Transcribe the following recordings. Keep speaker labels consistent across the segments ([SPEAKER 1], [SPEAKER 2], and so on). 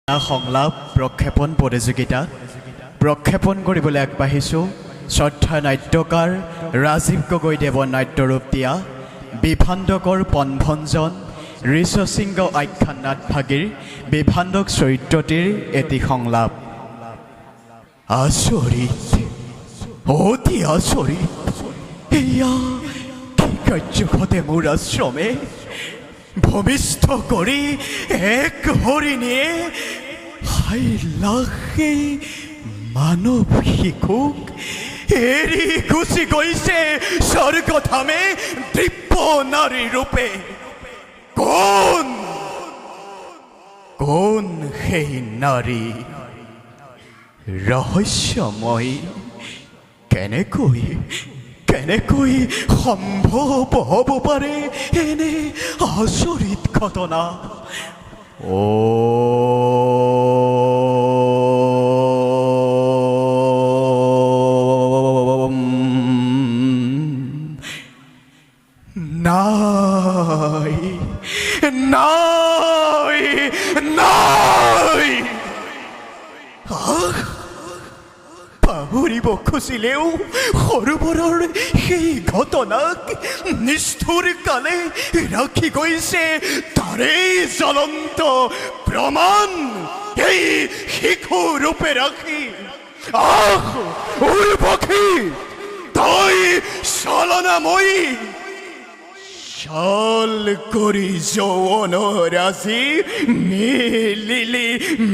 [SPEAKER 1] সংলাপ প্ৰক্ষেপণ প্ৰতিযোগিতাত প্ৰক্ষেপণ কৰিবলৈ আগবাঢ়িছোঁ শ্ৰদ্ধা নাট্যকাৰ ৰাজীৱ গগৈদেৱৰ নাট্যৰূপ দিয়া বিভাণ্ডকৰ পণভঞ্জন ঋষসিংহ আখ্যান নাটভাগীৰ বিভাণ্ডক চৰিত্ৰটিৰ এটি সংলাপ। আচৰিত, অতি আচৰিত, এয়া কি কাৰ্য ঘটে মোৰ আশ্ৰমে। ভূমিষ্ঠ কৰি এক হৰিণীয়ে লাখে মানৱ শিশুক এৰি গুচি গৈছে স্বৰ্গধামে দিব্য নাৰী ৰূপে। কোন কোন সেই নাৰী? ৰহস্যময়। কেনেকৈ কেনেকৈ সম্ভৱ হ'ব পাৰে এনে আচৰিত ঘটনা? নাই নাই নাই, পাহৰিব খুজিলেও সৰোবৰৰ সেই ঘটনাক নিষ্ঠুৰ কালে ৰাখি গৈছে তাৰে জ্বলন্ত প্ৰমাণ এই শিশু ৰূপে ৰাখি। আহ উৰ্বশী, তই চলনাময়ী, চল কৰি যৌৱন ৰাজি মেলিলি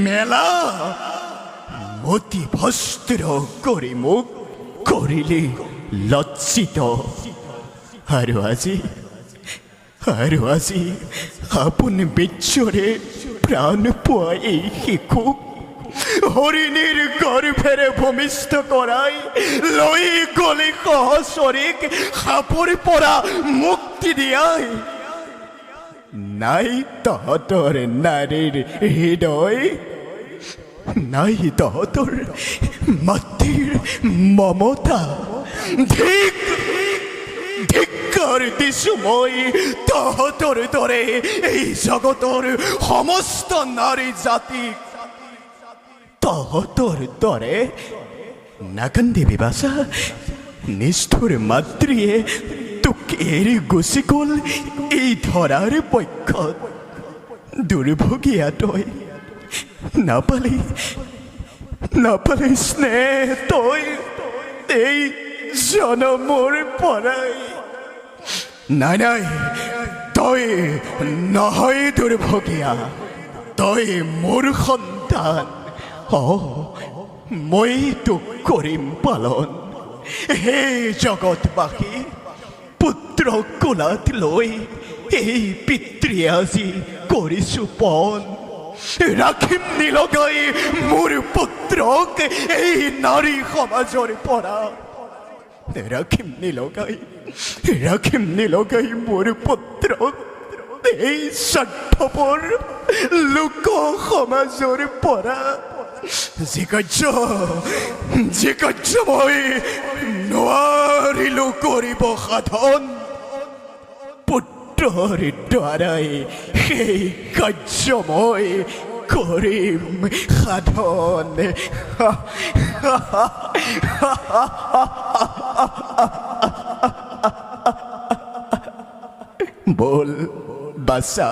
[SPEAKER 1] মেলা, মতি ভস্ত্ৰ কৰি মোক কৰিলি লজ্জিত। আৰু আজি আপুনি বীৰ্যৰে প্ৰাণ পোৱা এই শিশুক হৰিণীৰ গৰ্ভেৰে ভূমিষ্ঠ কৰাই লৈ গলি সহচৰীক সাপৰ পৰা মুক্তি দিয়াই। নাই তহঁতৰ নাৰীৰ হৃদয়, নাই তহঁতৰ মাতৃৰ মমতা। ধিক্কাৰ দিছোঁ মই তহঁতৰ দৰে এই জগতৰ সমস্ত নাৰী জাতিক। তহঁতৰ দৰে নাকান্দিবি বাচা, নিষ্ঠুৰ মাতৃয়ে তোক এৰি গুচি গ'ল এই ধৰাৰ পক্ষত। দুৰ্ভগীয়া তই, নাপালি স্নেহ তই এই জনমৰ পৰাই। নাই নাই, তই নহয় দুৰ্ভগীয়া, তই মোৰ সন্তান। মই তোক কৰিম পালন। হে জগতবাসী, পুত্ৰ কোলাত লৈ এই পিতৃয়ে আজি কৰিছোঁ পণ। ৰাখিম নিলগাই মোৰ পুত্ৰক এই নাৰী সমাজৰ পৰা। ৰাখিম নিলগাই মোৰ পুত্ৰক এই স্বাৰ্থপৰ লোক সমাজৰ পৰা। যি কাৰ্য মই নোৱাৰিলোঁ কৰিব সাধন, পুত্ৰৰ দ্বাৰাই সেই কাৰ্য মই কৰিম সাধন। বল বাছা,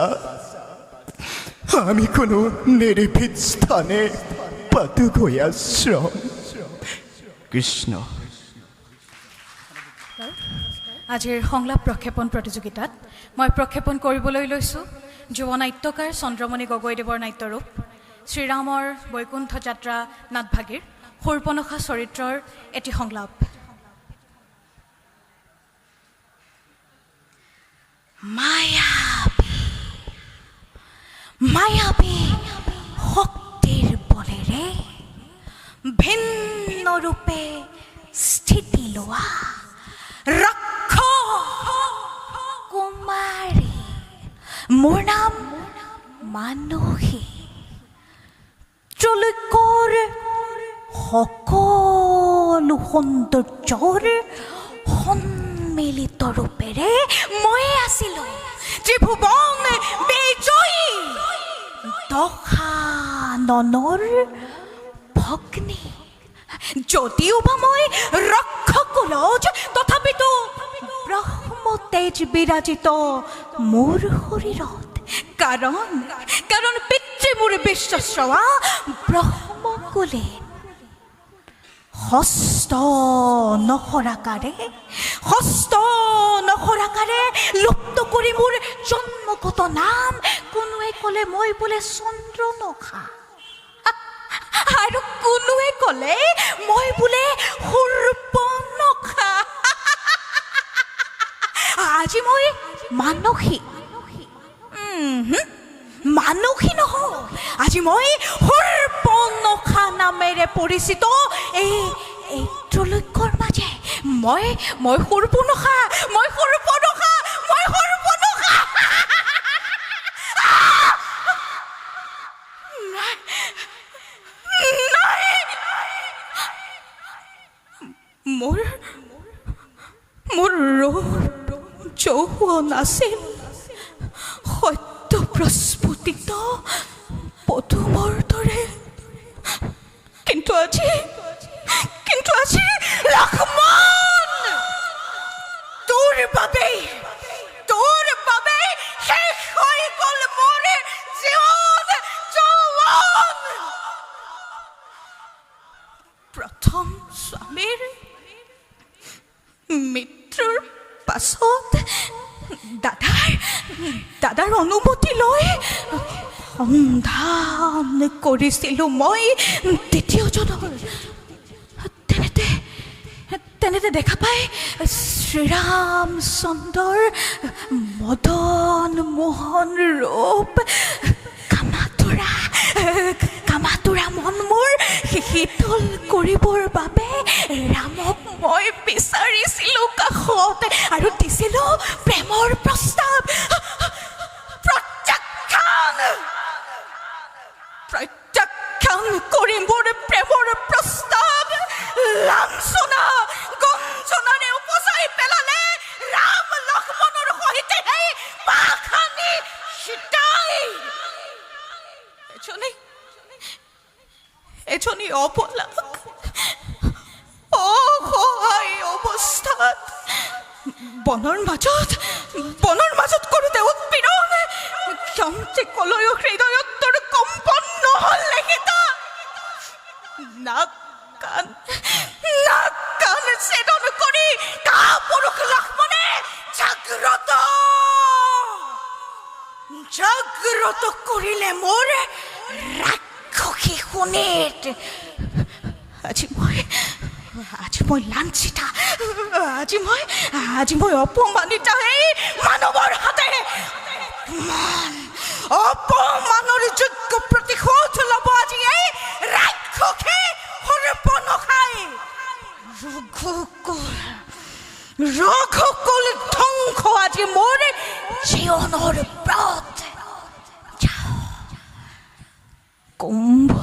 [SPEAKER 1] আমি কোনো নিৰ্ভীক স্থানে পাতোগৈ আশ্ৰম। কৃষ্ণ।
[SPEAKER 2] আজিৰ সংলাপ প্ৰক্ষেপণ প্ৰতিযোগিতাত মই প্ৰক্ষেপণ কৰিবলৈ লৈছোঁ যুৱ নাট্যকাৰ চন্দ্ৰমণি গগৈদেৱৰ নাট্যৰূপ শ্ৰীৰামৰ বৈকুণ্ঠ যাত্ৰা নাটভাগীৰ শূৰ্পণখা চৰিত্ৰৰ এটি সংলাপ। মায়াবী শক্তিৰ বলেৰে ভিন্ন ৰূপে স্থিতি লোৱা কুমাৰী, মোৰ নাম মানসী। ত্ৰৈলোক্যৰ সকলো সৌন্দৰ্যৰ সন্মিলিত ৰূপেৰে মই আছিলোঁ ত্ৰিভুৱন বিজয়ী দশা কাননৰ ভগ্নী। যদিও বা মই ৰক্ষকুলজ, তথাপিতো ব্ৰহ্মতেজ বিৰাজিত মোৰ শৰীৰত। কাৰণ পিতৃ মোৰ বিশ্বশ্ৰৱা ব্ৰহ্মকুলে হস্ত নখৰাকাৰে লুপ্ত কৰি মোৰ জন্মগত নাম। কোনোৱে ক'লে মই বোলে চন্দ্ৰনখা, আৰু কোনোৱে ক'লে মই বোলে সূৰ্পনখা। আজি মই মানসী নহয়, আজি মই সূৰ্পনখা নামেৰে পৰিচিত। এই ত্ৰৈলোক্যৰ মাজে মই সূৰ্পনখা। মোৰ ৰূপ যৌৱন আছিল সত্য প্ৰস্ফুটিত পদুমৰ দৰে, কিন্তু আজি লক্ষ্মণ, তোৰ বাবে শেষ হৈ গ'ল মোৰ জীৱন যৌৱন। প্ৰথম স্বামীৰ মৃত্যুৰ পাছত দাদাৰ অনুমতি লৈ সন্ধান কৰিছিলোঁ মই দ্বিতীয়জনৰ। তেনেতে দেখা পাই শ্ৰীৰামচন্দ্ৰৰ মদন মোহন ৰূপ কামাতুৰা মন মোৰ শীতল কৰিবৰ বাবে ৰামক মই বিচাৰিছিলোঁ কাষত, আৰু দিছিলোঁ প্ৰেমৰ প্ৰস্তাৱ। প্ৰত্যাখ্যান কৰি মোৰ প্ৰেমৰ প্ৰস্তাৱ লাঞ্ছনা গঞ্জনাৰে উপচাই পেলালে ৰাম লক্ষ্মণৰ সৈতে পাখানি সীতাই। এজনী অপলাক অসহায় অৱস্থাত বনৰ মাজত কৰোঁতে উৎপীড়ন, ক্ষন্তে কলয়ো হৃদয়ত তোৰ কম্পন নহ'ল লিখিত। নাক কাণ ছেদন কৰি কাপুৰুষ লক্ষ্মণে জাগ্ৰত কৰিলে মোৰ ৰাক্ষসী শোণিত। আজি মই লাঞ্ছিতা, আজি মই অপমানিতা। এই মানৱৰ হাতে অপমানৰ যোগ্য প্ৰতিশোধ ল'ব আজি এই ৰাক্ষসী সূৰ্পনখাই। ৰঘুকুল ধ্বংস আজি মোৰ জীৱনৰ ব্ৰত। কুম্ভ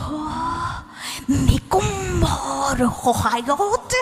[SPEAKER 2] নিকুম্ভৰ সহায়ত